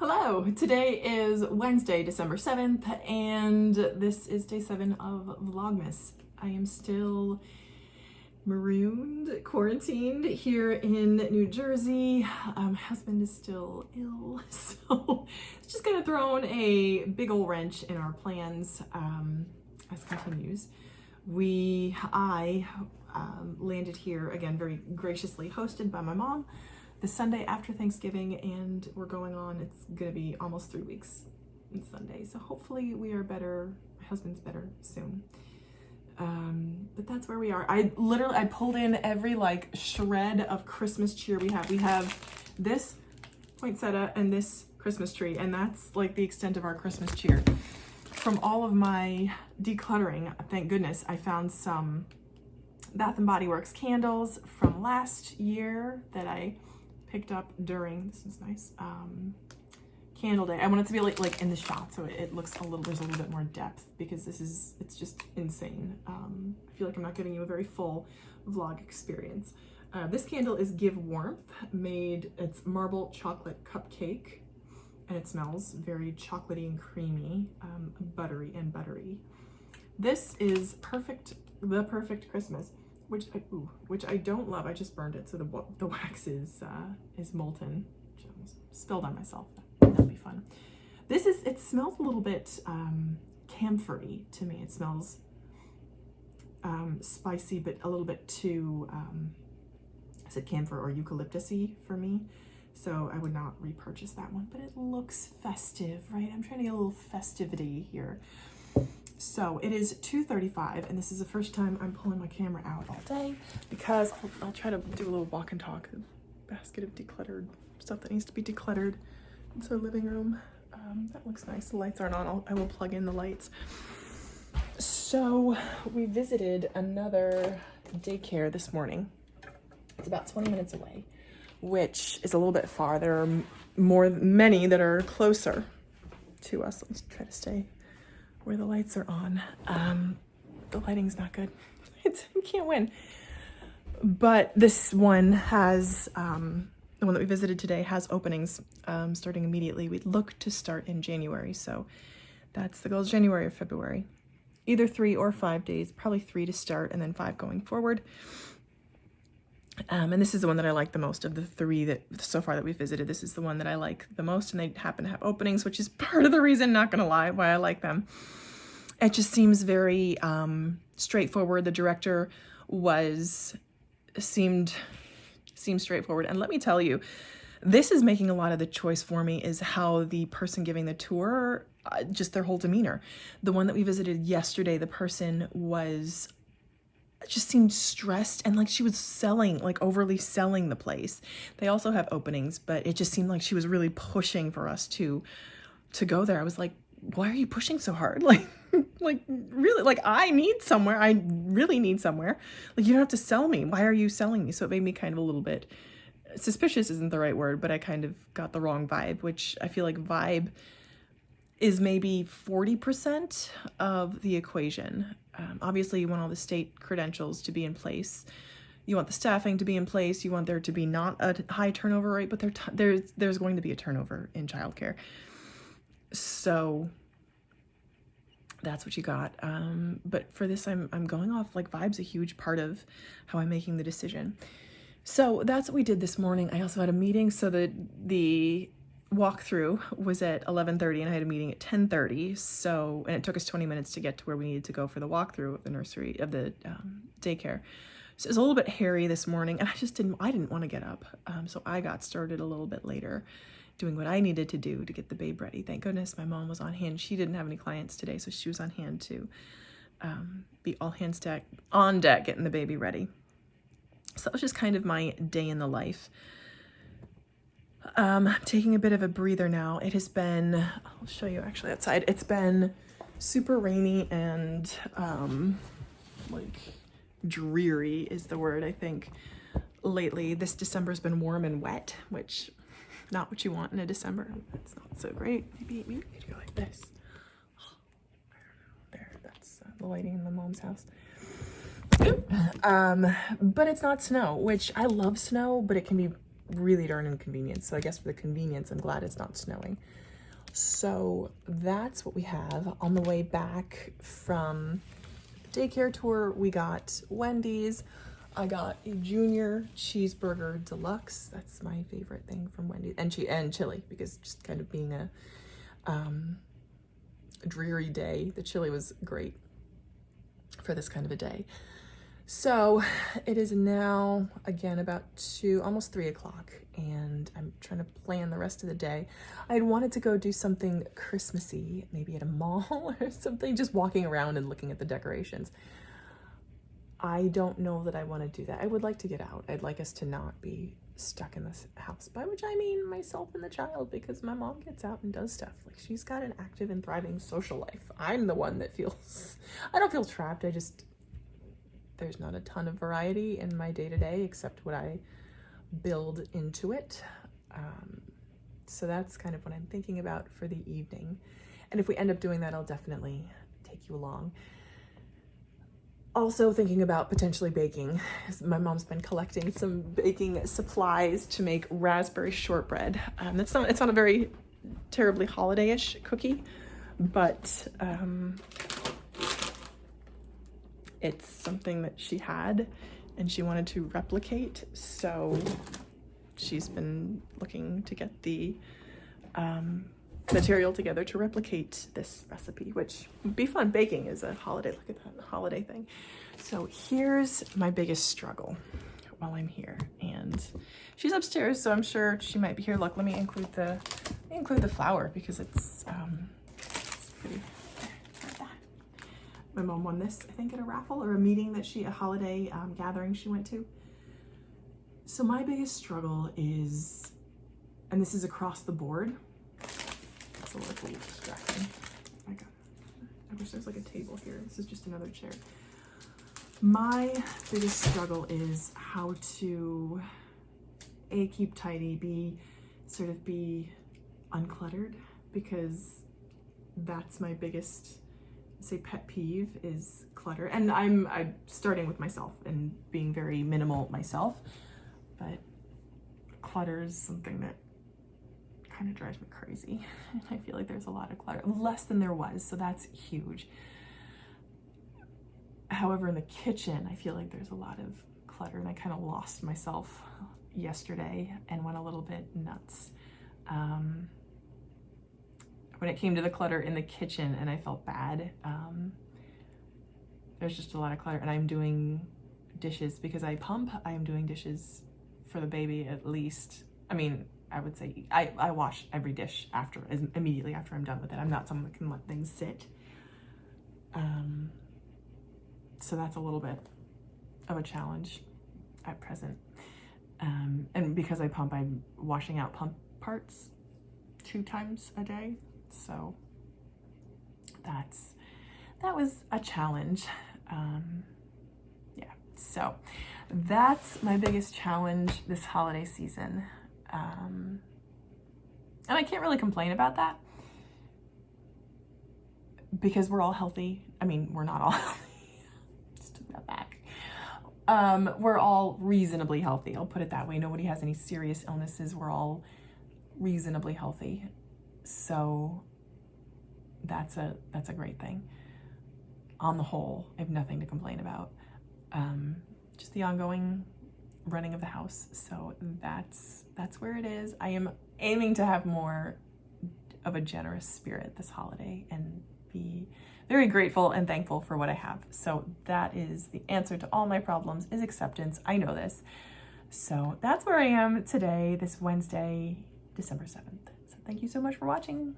Hello, today is Wednesday, December 7th, and this is day 7 of Vlogmas. I am still marooned, quarantined here in New Jersey. My husband is still ill, so it's just kind of thrown a big ol' wrench in our plans as continues. I landed here, again, very graciously hosted by my mom, the Sunday after Thanksgiving, and we're going on, it's gonna be almost 3 weeks on Sunday. So hopefully we are better, my husband's better soon. But that's where we are. I pulled in every like shred of Christmas cheer we have. We have this poinsettia and this Christmas tree, and that's like the extent of our Christmas cheer. From all of my decluttering, thank goodness, I found some Bath & Body Works candles from last year that I picked up during, this is nice, candle day. I want it to be like in the shot, so it looks there's a little bit more depth, because it's just insane. I feel like I'm not giving you a very full vlog experience. This candle is Give Warmth, it's marble chocolate cupcake, and it smells very chocolatey and creamy, buttery. This is the perfect Christmas, which I don't love. I just burned it, so the wax is molten. Which I almost spilled on myself. That'll be fun. It smells a little bit camphor-y to me. It smells spicy, but a little bit too, is it camphor or eucalyptus-y for me? So I would not repurchase that one, but it looks festive, right? I'm trying to get a little festivity here. So it is 2:35, and this is the first time I'm pulling my camera out all day, because I'll try to do a little walk and talk. A basket of decluttered stuff that needs to be decluttered. It's our living room. That looks nice. The lights aren't on. I will plug in the lights. So we visited another daycare this morning. It's about 20 minutes away, which is a little bit far. There are many that are closer to us. Let's try to stay where the lights are on. The lighting's not good. You can't win. But this one has, the one that we visited today has openings starting immediately. We'd look to start in January, so that's the goal, is January or February. Either 3 or 5 days, probably 3 to start and then 5 going forward. And this is the one that I like the most of the 3 that so far that we've visited. This is the one that I like the most, and they happen to have openings, which is part of the reason, not gonna lie, why I like them. It just seems very straightforward. The director seemed straightforward. And let me tell you, this is making a lot of the choice for me, is how the person giving the tour, just their whole demeanor. The one that we visited yesterday, the person just seemed stressed, and like she was overly selling the place. They also have openings, but it just seemed like she was really pushing for us to go there. I was like, why are you pushing so hard? Really, I need somewhere. I really need somewhere. You don't have to sell me. Why are you selling me? So it made me kind of a little bit suspicious, isn't the right word, but I kind of got the wrong vibe, which I feel like vibe is maybe 40% of the equation. Obviously, you want all the state credentials to be in place. You want the staffing to be in place. You want there to be not a high turnover rate, but there's going to be a turnover in childcare. So that's what you got. But for this, I'm going off, vibe's a huge part of how I'm making the decision. So that's what we did this morning. I also had a meeting, so the walkthrough was at 11:30, and I had a meeting at 10:30. So, and it took us 20 minutes to get to where we needed to go for the walkthrough of the nursery, of the daycare. So it was a little bit hairy this morning, and I didn't want to get up. So I got started a little bit later, doing what I needed to do to get the babe ready. Thank goodness my mom was on hand. She didn't have any clients today, so she was on hand to be all hands on deck getting the baby ready. So that was just kind of my day in the life. I'm taking a bit of a breather now. It has been, I'll show you actually outside. It's been super rainy and dreary is the word, I think, lately. This December's been warm and wet, which not what you want in a December. It's not so great. Maybe we need to go like this. There, that's the lighting in my mom's house. But it's not snow, which I love snow, but it can be really darn inconvenient. So I guess for the convenience, I'm glad it's not snowing. So that's what we have. On the way back from the daycare tour, we got Wendy's. I got a junior cheeseburger deluxe. That's my favorite thing from Wendy's, and chili, because just kind of being a dreary day, the chili was great for this kind of a day. So it is now, again, about almost 3 o'clock, and I'm trying to plan the rest of the day. I had wanted to go do something Christmassy, maybe at a mall or something, just walking around and looking at the decorations. I don't know that I want to do that. I would like to get out. I'd like us to not be stuck in this house, by which I mean myself and the child, because my mom gets out and does stuff. Like, she's got an active and thriving social life. I'm the one that I don't feel trapped. There's not a ton of variety in my day-to-day except what I build into it. So that's kind of what I'm thinking about for the evening. And if we end up doing that, I'll definitely take you along. Also thinking about potentially baking. My mom's been collecting some baking supplies to make raspberry shortbread. It's not a very terribly holiday-ish cookie, but it's something that she had and she wanted to replicate. So she's been looking to get the material together to replicate this recipe, which would be fun. Baking is a holiday, look at that, holiday thing. So here's my biggest struggle while I'm here, and she's upstairs, so I'm sure she might be here. Look, let me include the flour because it's pretty. My mom won this, I think, at a raffle or a meeting a holiday gathering she went to. So my biggest struggle is, and this is across the board. It's a little distracting. Oh my God. I wish there was like a table here. This is just another chair. My biggest struggle is how to A, keep tidy, B, sort of be uncluttered, because that's my biggest, say, pet peeve is clutter. And I'm starting with myself and being very minimal myself, but clutter is something that kind of drives me crazy. I feel like there's a lot of clutter, less than there was, so that's huge. However, in the kitchen, I feel like there's a lot of clutter, and I kind of lost myself yesterday and went a little bit nuts when it came to the clutter in the kitchen, and I felt bad. There's just a lot of clutter, and I'm doing dishes because I am doing dishes for the baby at least. I mean, I would say I wash every dish immediately after I'm done with it. I'm not someone that can let things sit. So that's a little bit of a challenge at present. And because I pump, I'm washing out pump parts 2 times a day. So that was a challenge. Yeah, so that's my biggest challenge this holiday season. And I can't really complain about that because we're all healthy. I mean, we're not all healthy. Just took that back. We're all reasonably healthy. I'll put it that way. Nobody has any serious illnesses. We're all reasonably healthy. So that's a great thing. On the whole, I have nothing to complain about. Just the ongoing running of the house. So that's where it is. I am aiming to have more of a generous spirit this holiday and be very grateful and thankful for what I have. So that is the answer to all my problems, is acceptance. I know this. So that's where I am today, this Wednesday, December 7th. So thank you so much for watching.